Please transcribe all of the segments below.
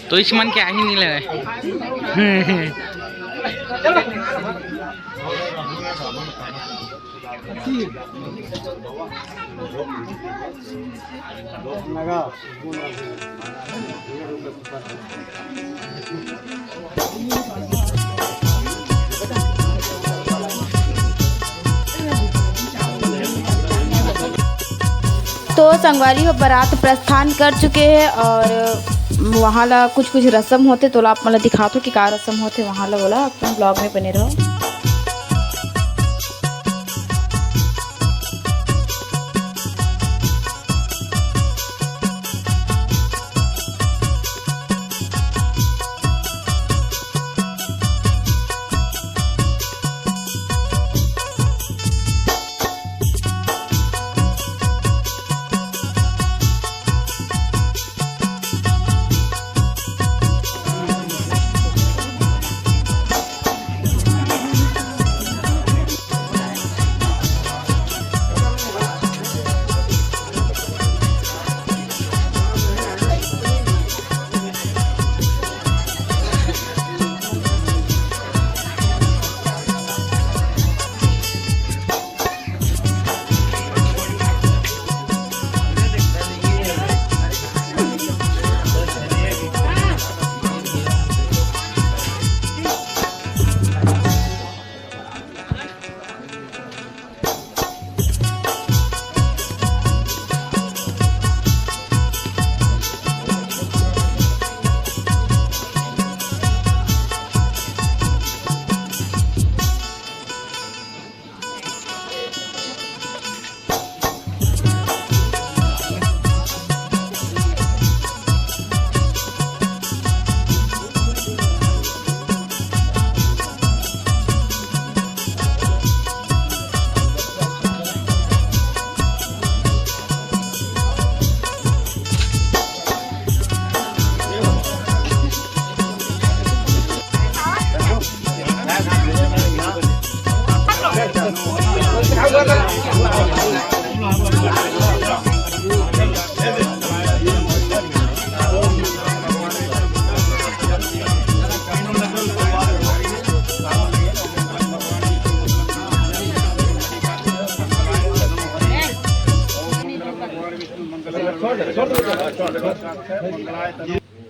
तो इस मन क्या ही नहीं लगा। तो संगवारी हो बारात प्रस्थान कर चुके हैं और वहाँ ला कुछ रस्म होते तो आप मतलब दिखा दो कि क्या रस्म होते वहाँ ला, बोला अपने ब्लॉग में बने रहो।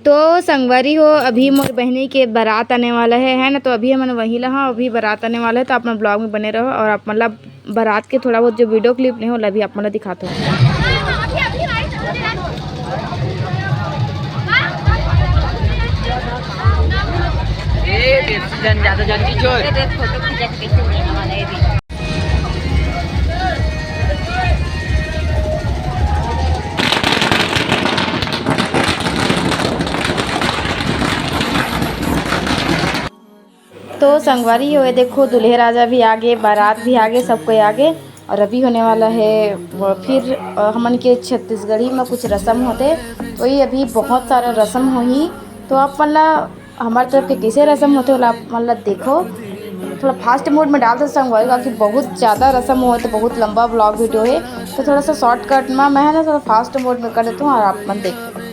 तो संगवारी हो, अभी मोर बहनी के बारात आने वाला है ना। तो अभी हम वहीं ला, अभी बारात आने वाला है तो अपना ब्लॉग में बने रहो। और आप मतलब बारात के थोड़ा बहुत जो वीडियो क्लिप नहीं होला अभी आप मतलब दिखाते हो। ज्यादा जल्दी तो संगवारी हो, देखो दूल्हे राजा भी आगे, बारात भी आगे, सब कोई आगे। और अभी होने वाला है वो फिर हमन के छत्तीसगढ़ी में कुछ रस्म होते, वही अभी बहुत सारा रस्म होही। तो आप मतलब हमारे तरफ के कैसे रस्म होते वाला आप मतलब देखो। थोड़ा फास्ट मोड में डाल दो संगवारी का कि बहुत ज़्यादा रस्म हो तो बहुत लंबा ब्लॉग वीडियो है। तो थोड़ा सा शॉर्टकट में मैं है ना थोड़ा फास्ट मोड में कर देता हूँ और आप मन देखो।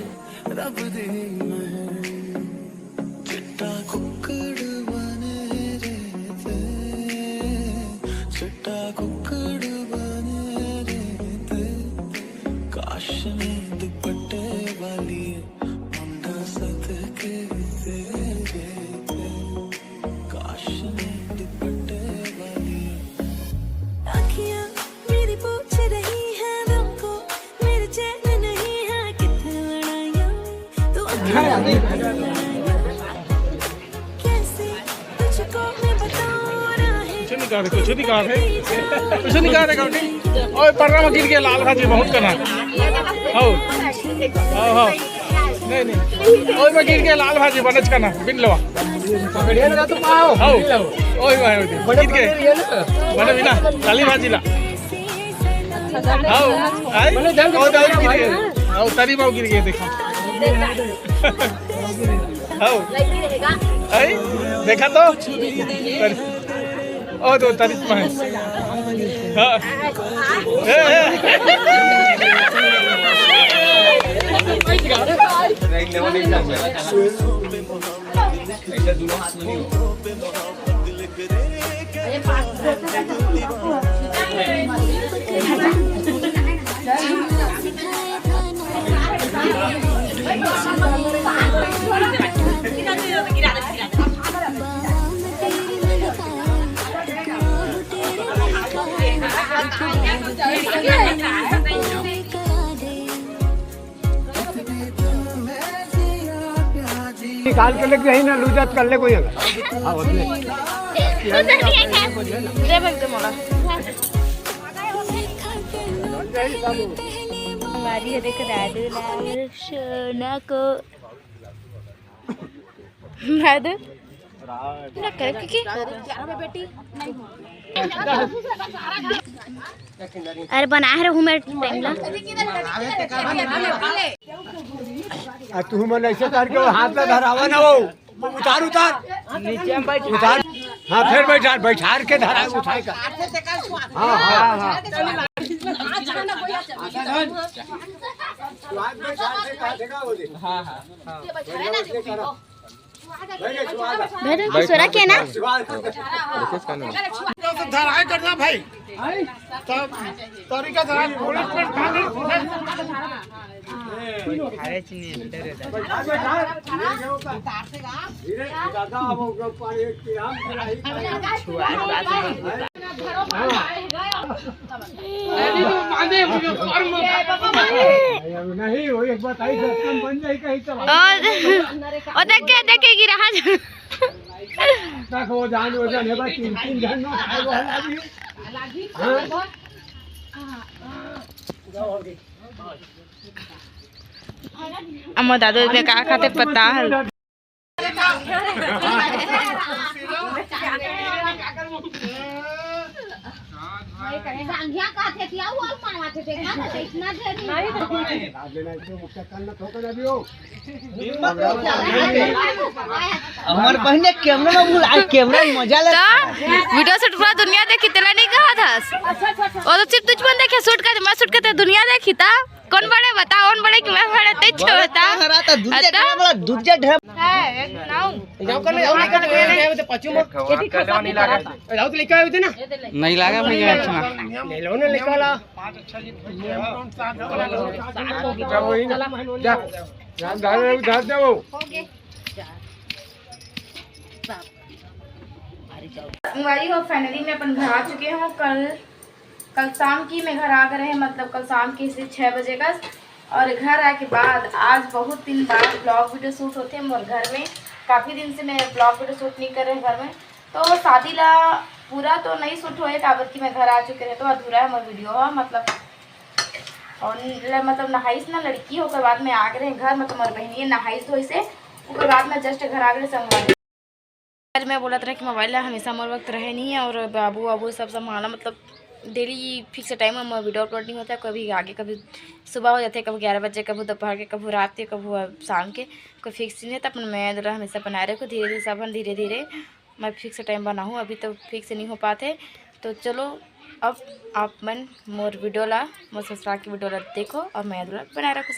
कुछ निकाल और पर्रा में गिर के लाल भाजी बहुत करना हो नहीं नहीं ओए में गिर के लाल भाजी बनच का ना बिन लवा पकड़िए ना तो पाओ आओ ओए में गिर के बने बिना लाली भाजी ला आओ आई ओ दाऊ गिर गए आओ तरी बाऊ गिर गए देखो आओ आई देखा तो ओ तो तरी में हां निकाल के लेके यही ना लूजत कर ले कोई हाँ बोले हमारी देख राधे लाल सोना को राधे ना कर बेटी अरे बना है हूँ मैं टेंगला तू मन ऐसे करके हाथ में धरावा ना हो उतार उतार नीचे में बैठ उतार हाँ फिर बैठा के धरा उठाए का हाँ हाँ हाँ सोरा क्या ना धराई करना भाई तरीका धरा पुलिस में अरे चिनी नहीं वो एक बात आई बन जाए कहीं और देखे गिरा वो जान है भाई 3 जन ना खाए वो अम्मा दादू में का खाते पता है हमार बहने कैमरा में बुला कैमरा में मजा ले वीडियो शूट पूरा दुनिया देखी तेला नहीं कहा था और तो सिर्फ तुझ बन देखे शूट करते मैं शूट करते दुनिया देखी था कौन बड़े बता कौन बड़े कि मैं बड़े तेज बता हरा तो दूसरा ढेर है नाउ जाओ कर ले जाओ तो पचू में खेती खाता नहीं लगा जाओ तो लेके आए थे ना नहीं लगा मुझे अच्छा ले लो ना निकाला जब वही ना जा उधार जाओ मुंगरी हो फाइनली मैं अपन घर आ चुके हूँ कल शाम की मैं घर आ गए हैं मतलब कल शाम के 6 बजे का और घर आए के बाद आज बहुत दिन बाद ब्लॉग वीडियो शूट होते हैं और घर में काफ़ी दिन से मैं ब्लॉग वीडियो शूट नहीं कर रहे घर में तो शादी ला पूरा तो नहीं शूट हुए काबर की मैं घर आ चुके रहे तो अधूरा है मोर वीडियो हो मतलब और मतलब नहाइस ना लड़की होकर बाद में आ गए घर मतलब मोर बहनी नहाइस धोई से उसके बाद में जस्ट घर आ गए संगवारी आज मैं बोला था कि मोबाइल हमेशा मोर वक्त रहे नहीं है और बाबू वाबू सब संभालना मतलब डेली फिक्स टाइम में वीडियो अपलोड नहीं होता है कभी आगे कभी सुबह हो जाते हैं कभी 11 बजे कभी दोपहर के कभी रात के कभी शाम के कोई फिक्स नहीं है तो अपन मैं दूल्हा हमेशा बना रहे को धीरे धीरे सब धीरे धीरे मैं फिक्स टाइम बनाऊँ अभी तो फिक्स नहीं हो पाते तो चलो अब आप मन मोर वीडियो ला मोर ससुराल की वीडियो ला देखो और मैं दूल्हा बना रखो।